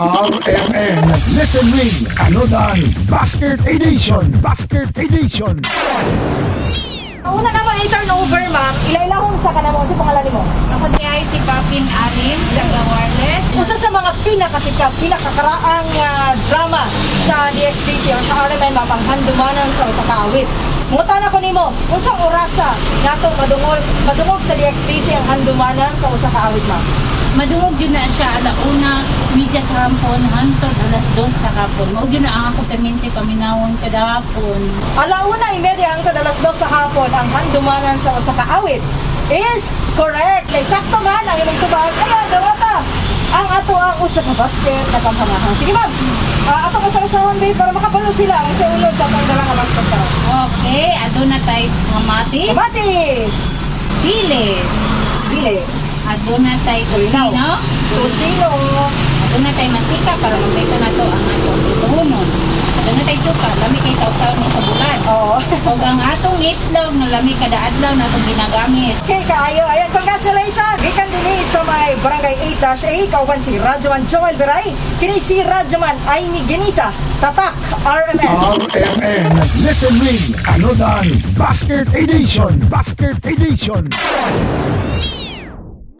RMN Listen Ring Anodan Basket Edition Basket Edition. Una naman i-turnover, ma'am. Ilailahon sa kanamo si pangalan mo. Ako di ay si Papin Alim, taga Wireless. Usa sa mga pinakasikat, pinakakaraang drama sa DXTC o sa RMN, ma'am, ang handumanan sa usa ka awit. Mungutan ako nimo, unsang orasa natong madungog sa DXTC ang handumanan sa usa ka awit, ma'am? Madungog yun na siya, alauna, media sa hapon, hantod, alas 2 sa hapon. Maug yun na ang ako permente paminawon kada hapon. Alauna imedya hangtod alas 2 sa hapon ang handumanan sa usa ka awit is correct. Like, sakto man ang imong tubag. Ayan, dawata. Ang ato ang usa ka basket na kampanahan. Sige, ma'am. Ato ka sa usahan, babe, para makapalo sila ang sa ulod sa atong dalang basket ka. Okay, aduna tayo mamati, Kamatis! pilis, Bilis. aduna tayo kusino, Tusino. aduna tayo mantika para magpito na to ang atong tutuhunon. Aduna tayo suka, lami kay tawsaw ni sa bulan. Oo. O ang atong itlog, na lami kada adlaw na itong ginagamit. Okay, kaayo. Ayan, congratulations! Gikan din sa may Barangay 8-A, kauban si Radyoman Joel Beray. Kini si Radyoman ay ni Ginita. Tatak, RMN. RMN Listen Ring Anodan Basket Edition Basket Edition.